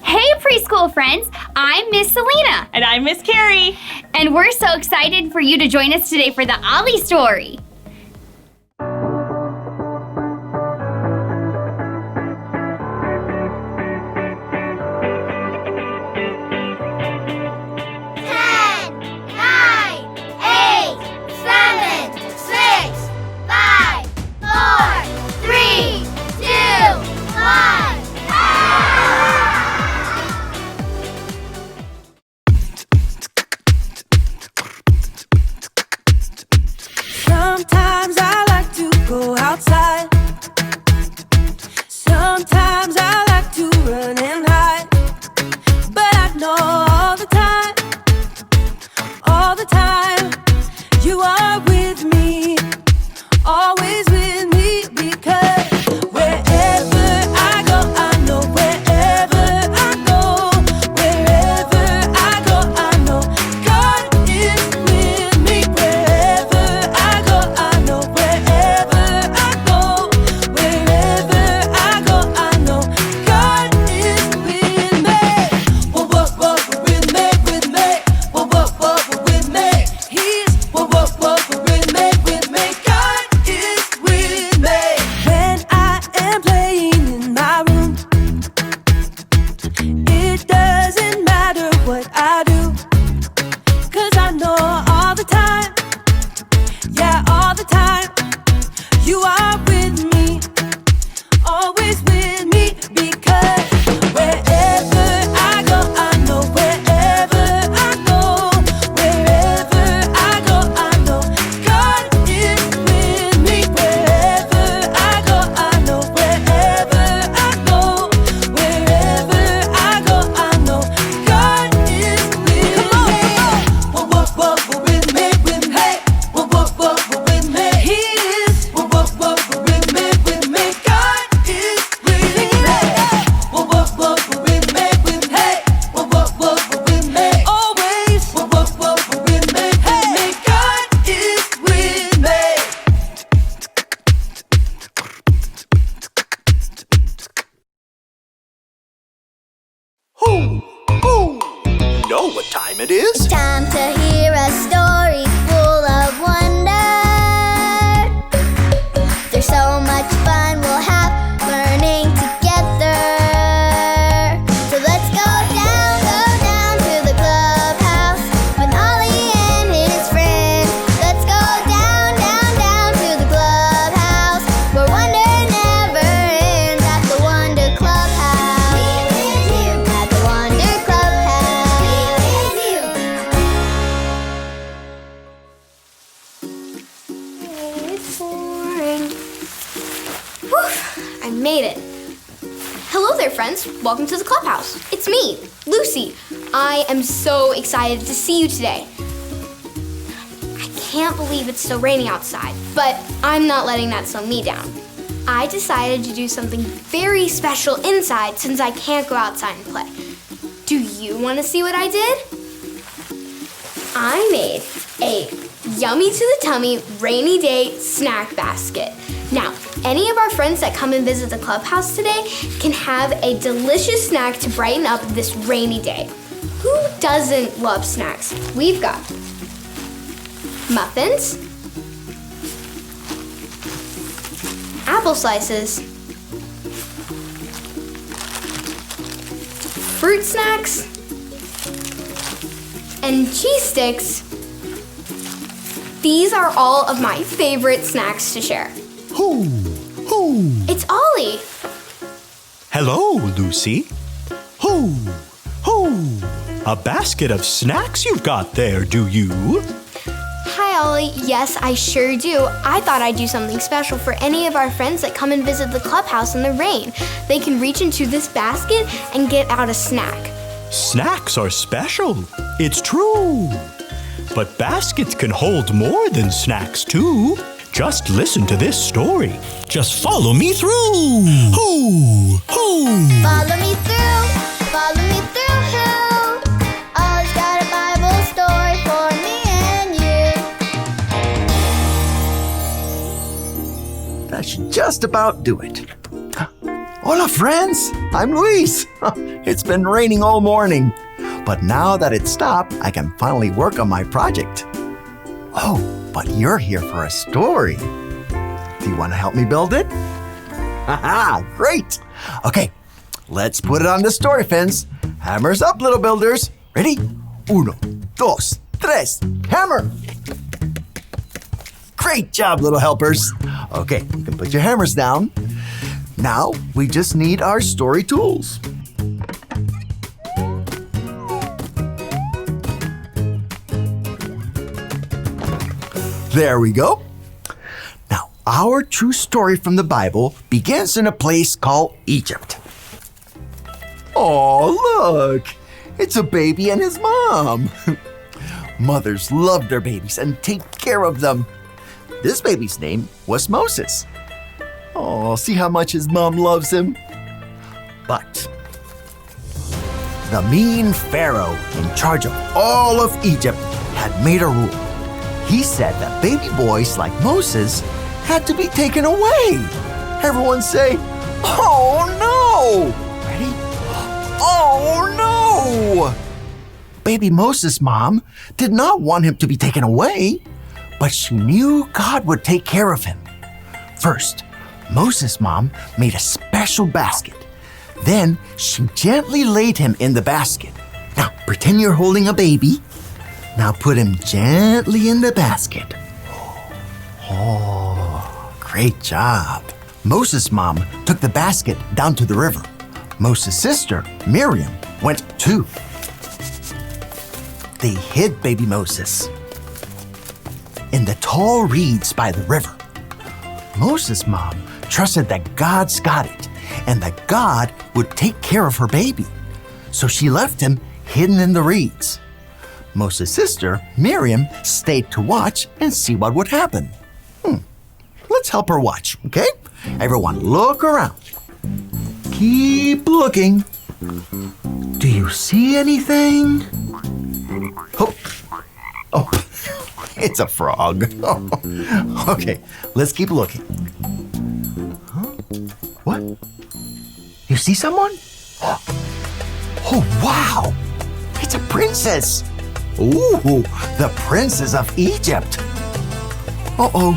Hey, preschool friends! I'm Miss Selena. And I'm Miss Carrie. And we're so excited for you to join us today for the Ollie story. Sometimes I like to go outside. Sometimes I like to run and hide. But I know all the time, you are with me, always with me, because wherever I go, I know wherever I go, wherever I go, I know God is with me. Wherever I go, I know wherever I go, wherever I go, I know God is with me. Whoa, whoa, whoa, with me, with me. Whoa, whoa, whoa, with me. He's whoa, whoa, whoa, with me, with me. God is with me. When I am playing in my room, it doesn't matter what I do, 'cause I know all the time, yeah, all the time, you are with me, always with me, because wherever I go, I know wherever I go, wherever I go, I know God is with me. Wherever I go, I know wherever I go, wherever I go, I know God is with me. Whoa, whoa, whoa, with me, with me. Whoa, whoa, whoa, with me. He is. Whoa, whoa, whoa, with me, with me. God is with me. Whoa, whoa, whoa, with me, with me. Whoa, whoa, whoa, with me. Always. Whoa, whoa, whoa, with me, with me. God is with me. Who? You know what time it is? Time to hear a story full of wonder. There's so much fun we'll have learning together. So let's go down to the clubhouse with Ollie and his friends. Let's go down to the clubhouse where wonder never ends at the Wonder Clubhouse. At the Wonder Clubhouse. It's boring. Whew, I made it. Hello there, friends. Welcome to the clubhouse. It's me, Lucy. I am so excited to see you today. I can't believe it's still raining outside, but I'm not letting that slow me down. I decided to do something very special inside since I can't go outside and play. Do you want to see what I did? I made a yummy to the tummy rainy day snack basket. Now, any of our friends that come and visit the clubhouse today can have a delicious snack to brighten up this rainy day. Who doesn't love snacks? We've got muffins, apple slices, fruit snacks, and cheese sticks. These are all of my favorite snacks to share. Who? It's Ollie. Hello, Lucy. Who? A basket of snacks you've got there, do you? Hi, Ollie. Yes, I sure do. I thought I'd do something special for any of our friends that come and visit the clubhouse in the rain. They can reach into this basket and get out a snack. Snacks are special. It's true. But baskets can hold more than snacks, too. Just listen to this story. Just follow me through. Who? Follow me through, follow me through. Ollie's got a Bible story for me and you. That should just about do it. Hola, friends! I'm Luis. It's been raining all morning, but now that it's stopped, I can finally work on my project. Oh, but you're here for a story. Do you want to help me build it? Haha, great! Okay, let's put it on the story fence. Hammers up, little builders. Ready? Uno, dos, tres, hammer! Great job, little helpers. Okay, you can put your hammers down. Now, we just need our story tools. There we go. Now, our true story from the Bible begins in a place called Egypt. Oh, look! It's a baby and his mom. Mothers love their babies and take care of them. This baby's name was Moses. Oh, see how much his mom loves him? But the mean Pharaoh in charge of all of Egypt had made a rule. He said that baby boys like Moses had to be taken away. Everyone say, "Oh no!" Ready? Oh no! Baby Moses' mom did not want him to be taken away, but she knew God would take care of him. First, Moses' mom made a special basket. Then she gently laid him in the basket. Now pretend you're holding a baby. Now put him gently in the basket. Oh, great job. Moses' mom took the basket down to the river. Moses' sister, Miriam, went too. They hid baby Moses in the tall reeds by the river. Moses' mom trusted that God's got it and that God would take care of her baby. So she left him hidden in the reeds. Moses' sister, Miriam, stayed to watch and see what would happen. Let's help her watch, okay? Everyone, look around. Keep looking. Do you see anything? Oh, it's a frog. Okay, let's keep looking. Huh? What? You see someone? Oh, wow! It's a princess! Ooh, the princess of Egypt! Uh-oh,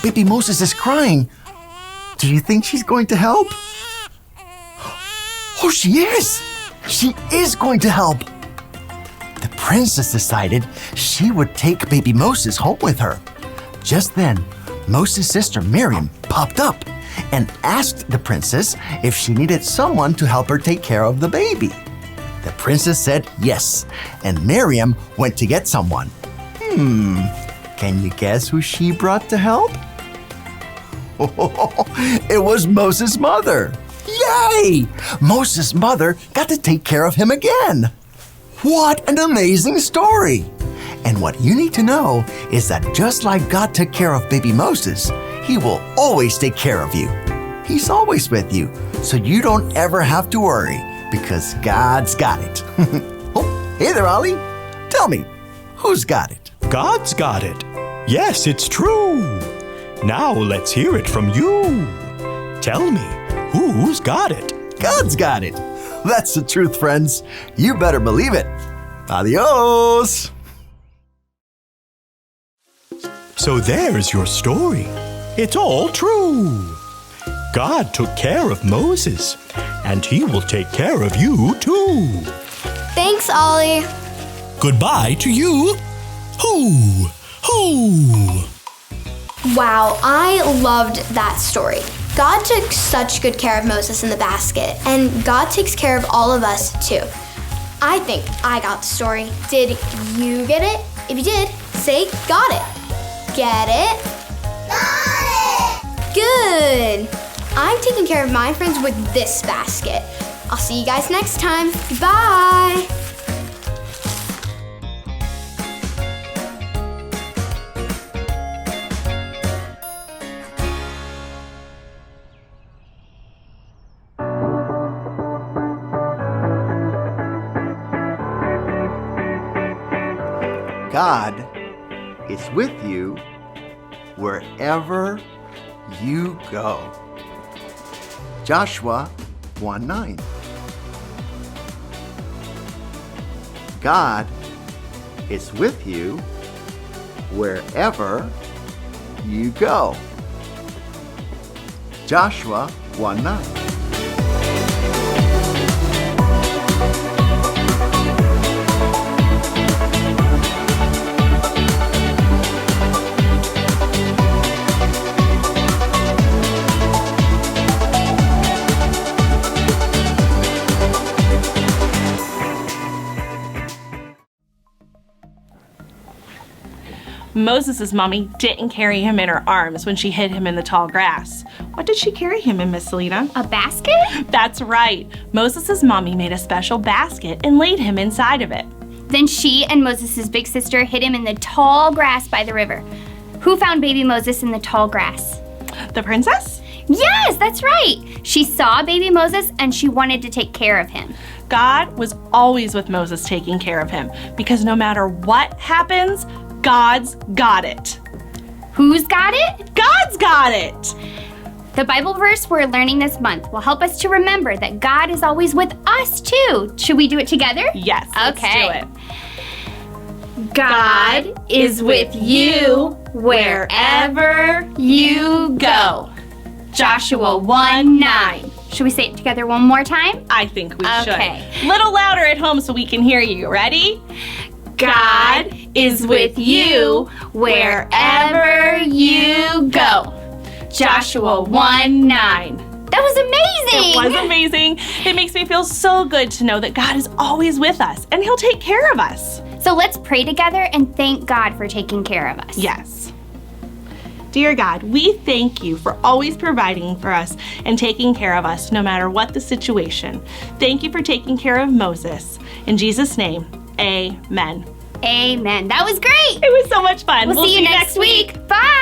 baby Moses is crying. Do you think she's going to help? Oh, she is! She is going to help! The princess decided she would take baby Moses home with her. Just then, Moses' sister Miriam popped up and asked the princess if she needed someone to help her take care of the baby. The princess said yes, and Miriam went to get someone. Can you guess who she brought to help? It was Moses' mother. Yay! Moses' mother got to take care of him again. What an amazing story! And what you need to know is that just like God took care of baby Moses, He will always take care of you. He's always with you, so you don't ever have to worry because God's got it. Oh, hey there, Ollie. Tell me, who's got it? God's got it. Yes, it's true. Now let's hear it from you. Tell me, who's got it? God's got it. That's the truth, friends. You better believe it. Adios. So there's your story. It's all true. God took care of Moses, and He will take care of you too. Thanks, Ollie. Goodbye to you. Hoo, hoo. Wow, I loved that story. God took such good care of Moses in the basket, and God takes care of all of us too. I think I got the story. Did you get it? If you did, say got it. Get it? Got it! Good! I'm taking care of my friends with this basket. I'll see you guys next time. Bye! God is with you wherever you go. Joshua 1:9. God is with you wherever you go. Joshua 1:9. Moses' mommy didn't carry him in her arms when she hid him in the tall grass. What did she carry him in, Miss Selena? A basket? That's right. Moses' mommy made a special basket and laid him inside of it. Then she and Moses' big sister hid him in the tall grass by the river. Who found baby Moses in the tall grass? The princess? Yes, that's right. She saw baby Moses and she wanted to take care of him. God was always with Moses taking care of him because no matter what happens, God's got it. Who's got it? God's got it! The Bible verse we're learning this month will help us to remember that God is always with us too. Should we do it together? Yes, let's do it. God is with you wherever you go. Joshua 1:9. Should we say it together one more time? I think we Okay. should. Little louder at home so we can hear you. Ready? God is with you wherever you go. Joshua 1:9. That was amazing! It was amazing. It makes me feel so good to know that God is always with us and He'll take care of us. So let's pray together and thank God for taking care of us. Yes. Dear God, we thank you for always providing for us and taking care of us no matter what the situation. Thank you for taking care of Moses. In Jesus' name, amen. Amen. That was great. It was so much fun. We'll see you next week. Bye.